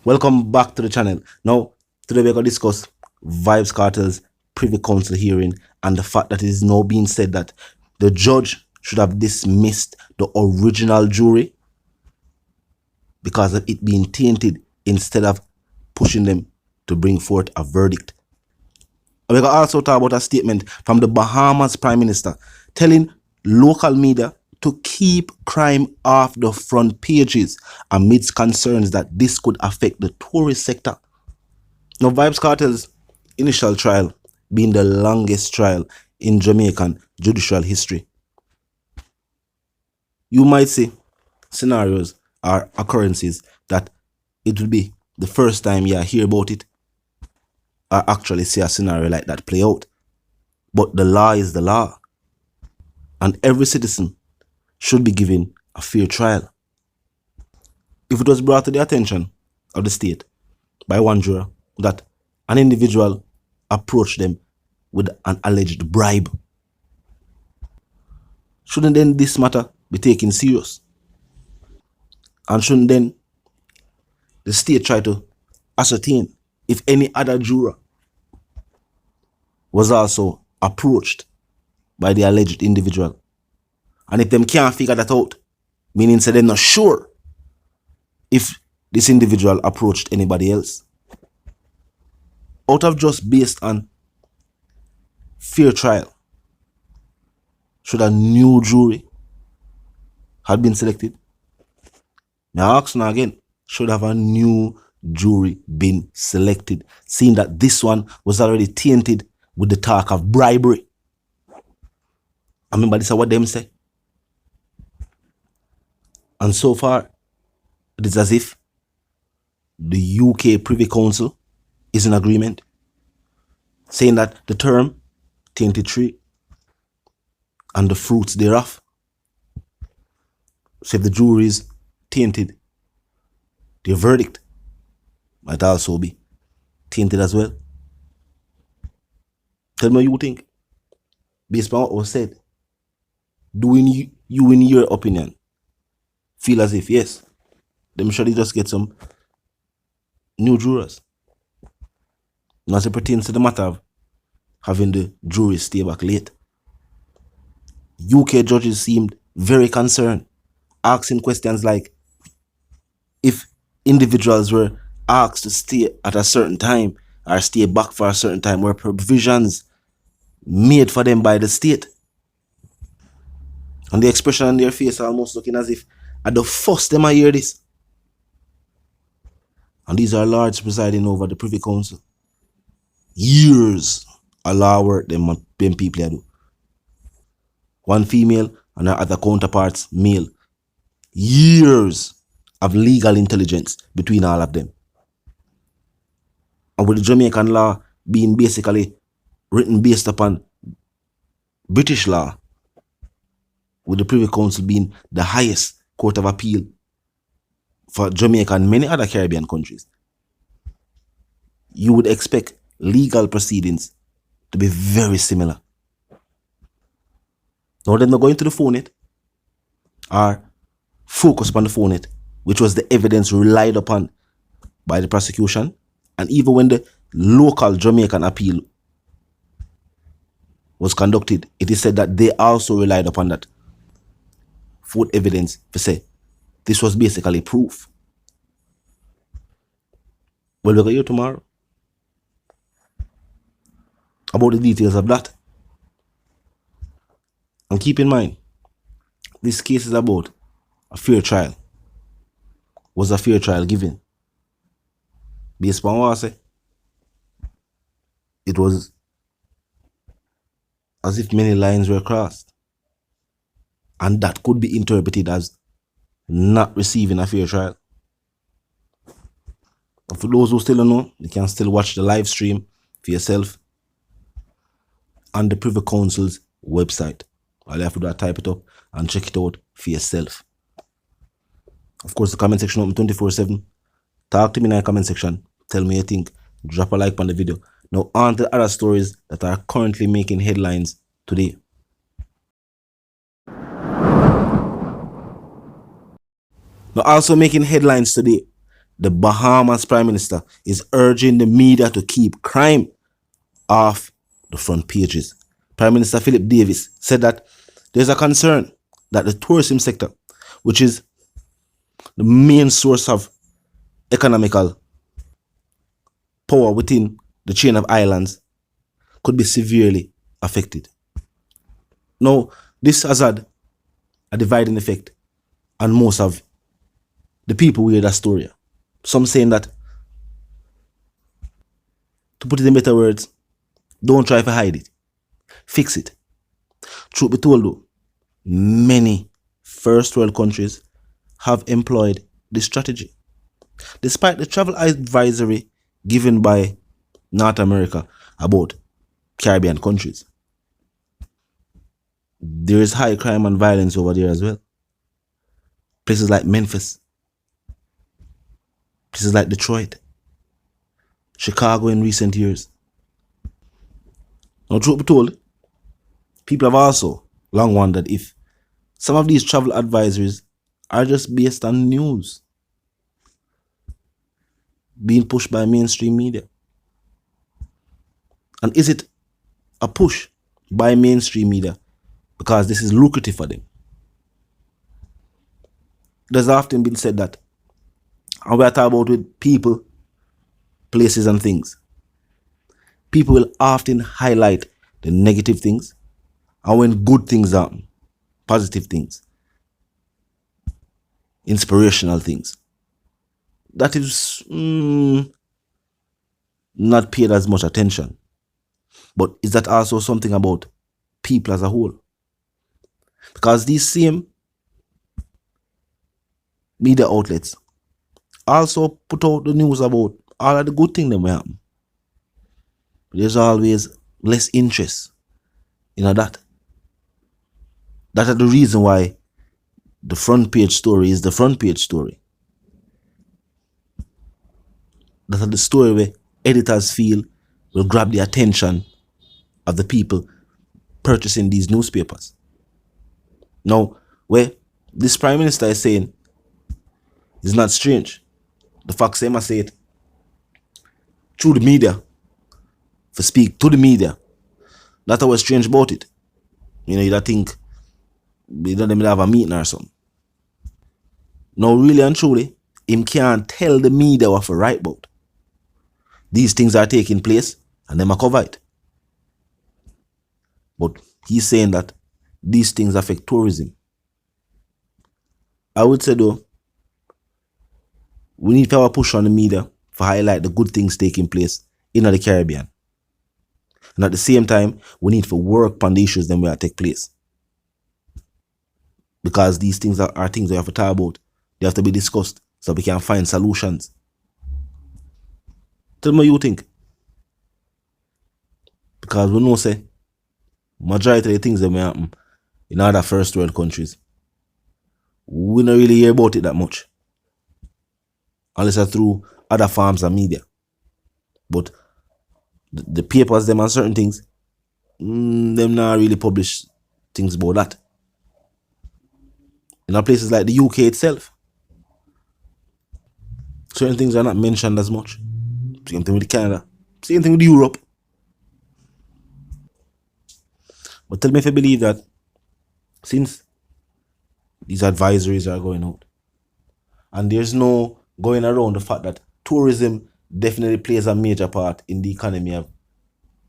Welcome back to the channel. Now, today we're going to discuss Vybz Kartel's Privy Council hearing and the fact that it is now being said that the judge should have dismissed the original jury because of it being tainted instead of pushing them to bring forth a verdict. And we're going to also talk about a statement from the Bahamas Prime Minister telling local media to keep crime off the front pages amidst concerns that this could affect the tourist sector. Now, Vybz Kartel's initial trial being the longest trial in Jamaican judicial history. You might see scenarios or occurrences that it will be the first time you hear about it or actually see a scenario like that play out. But the law is the law, and every citizen should be given a fair trial. If it was brought to the attention of the state by one juror that an individual approached them with an alleged bribe, shouldn't then this matter be taken serious? And shouldn't then the state try to ascertain if any other juror was also approached by the alleged individual? And if them can't figure that out, meaning say they're not sure if this individual approached anybody else, out of just based on fair trial, should a new jury have been selected? Now I ask now again, should have a new jury been selected, seeing that this one was already tainted with the talk of bribery? I remember this is what them say. And so far, it is as if the UK Privy Council is in agreement, saying that the term tainted tree and the fruits thereof. So if the jury is tainted, their verdict might also be tainted as well. Tell me what you think. Based on what was said, do you in your opinion feel as if, yes, them should just get some new jurors? And as it pertains to the matter of having the jury stay back late, UK judges seemed very concerned, asking questions like if individuals were asked to stay at a certain time or stay back for a certain time, were provisions made for them by the state. And the expression on their face almost looking as if at the first them I hear this. And these are lords presiding over the Privy Council. Years of law work them people do. One female and her other counterparts male. Years of legal intelligence between all of them. And with the Jamaican law being basically written based upon British law, with the Privy Council being the highest court of appeal for Jamaica and many other Caribbean countries, you would expect legal proceedings to be very similar. Now they're not going to the phone it or focus upon the phone it, which was the evidence relied upon by the prosecution. And even when the local Jamaican appeal was conducted, it is said that they also relied upon that food evidence to say this was basically proof. Well, we're going to hear tomorrow about the details of that. And keep in mind, this case is about a fair trial. Was a fair trial given? Based on what I say, it was as if many lines were crossed. And that could be interpreted as not receiving a fair trial. And for those who still don't know, you can still watch the live stream for yourself on the Privy Council's website. All you have to do is type it up and check it out for yourself. Of course, the comment section open 24/7. Talk to me in the comment section. Tell me what you think. Drop a like on the video. Now on to the other stories that are currently making headlines today. Now also making headlines today, the Bahamas Prime Minister is urging the media to keep crime off the front pages. Prime Minister Philip Davis said that there's a concern that the tourism sector, which is the main source of economical power within the chain of islands, could be severely affected. Now, this has had a dividing effect on most of the people who hear that story. Some saying that, to put it in better words, don't try to hide it. Fix it. Truth be told though, many first world countries have employed this strategy. Despite the travel advisory given by North America about Caribbean countries, there is high crime and violence over there as well. Places like Memphis, places like Detroit, Chicago in recent years. Now, truth be told, people have also long wondered if some of these travel advisories are just based on news being pushed by mainstream media. And is it a push by mainstream media because this is lucrative for them? There's often been said that, and we are talking about with people, places and things, people will often highlight the negative things, and when good things happen, positive things, inspirational things, that is not paid as much attention. But is that also something about people as a whole? Because these same media outlets also put out the news about all of the good things that will happen. There's always less interest in that. That is the reason why the front page story is the front page story. That is the story where editors feel will grab the attention of the people purchasing these newspapers. Now, where this Prime Minister is saying is not strange. The fact they must say it through the media, for speak to the media. That's what's strange about it. You know, you don't think they don't have a meeting or something. Now, really and truly, him can't tell the media what to write about. These things are taking place and them are cover it. But he's saying that these things affect tourism. I would say though, we need to have a push on the media to highlight the good things taking place in the Caribbean. And at the same time, we need to work on the issues that will take place. Because these things are things we have to talk about. They have to be discussed so we can find solutions. Tell me what you think. Because we know, say, majority of the things that may happen in other first world countries, we don't really hear about it that much. Unless it's through other forms of media. But the papers, them and certain things, them not really publish things about that. In places like the UK itself, certain things are not mentioned as much. Same thing with Canada. Same thing with Europe. But tell me if you believe that since these advisories are going out, and there's no going around the fact that tourism definitely plays a major part in the economy of,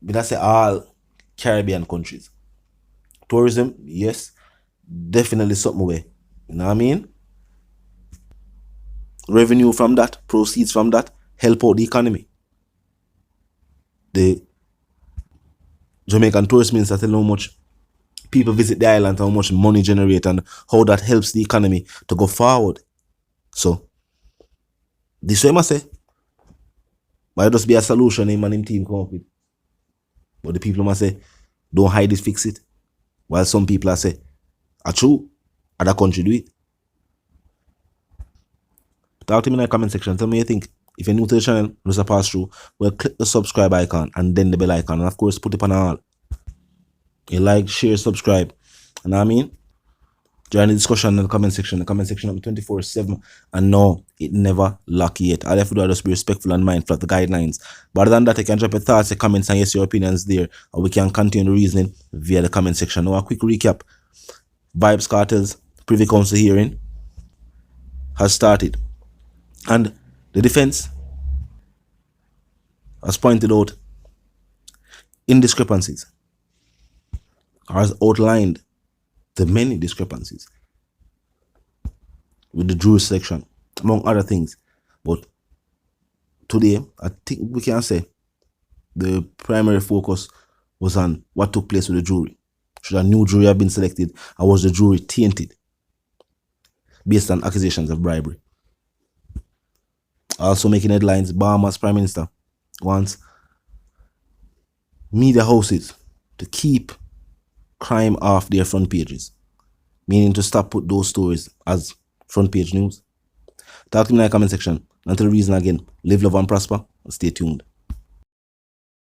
let's say, all Caribbean countries. Tourism, yes, definitely something where, you know what I mean? Revenue from that, proceeds from that, help out the economy. The Jamaican tourist minister tell how much people visit the island, how much money generate, and how that helps the economy to go forward. So, this way I must say, might just be a solution him and him team come up with. But the people must say, don't hide it, fix it. While some people are say, true, other country do it. Talk to me in the comment section. Tell me what you think. If you're new to the channel, just pass through, well, click the subscribe icon and then the bell icon. And of course, put it on all. You like, share, subscribe. You know what I mean? During the discussion in the comment section up 24/7, and no, it never lock yet. All you have to do is just be respectful and mindful of the guidelines. But other than that, you can drop your thoughts, your comments, and yes, your opinions there, and we can continue the reasoning via the comment section. Now, a quick recap: Vybz Kartel's Privy Council hearing has started, and the defense has pointed out indiscrepancies, or has outlined the many discrepancies with the jury selection, among other things. But today, I think we can say the primary focus was on what took place with the jury. Should a new jury have been selected, or was the jury tainted based on accusations of bribery? Also making headlines, Bahamas Prime Minister wants media houses to keep crime off their front pages, meaning to stop put those stories as front page news. Talk to me in the comment section. Until the reason again, live, love, and prosper. Stay tuned.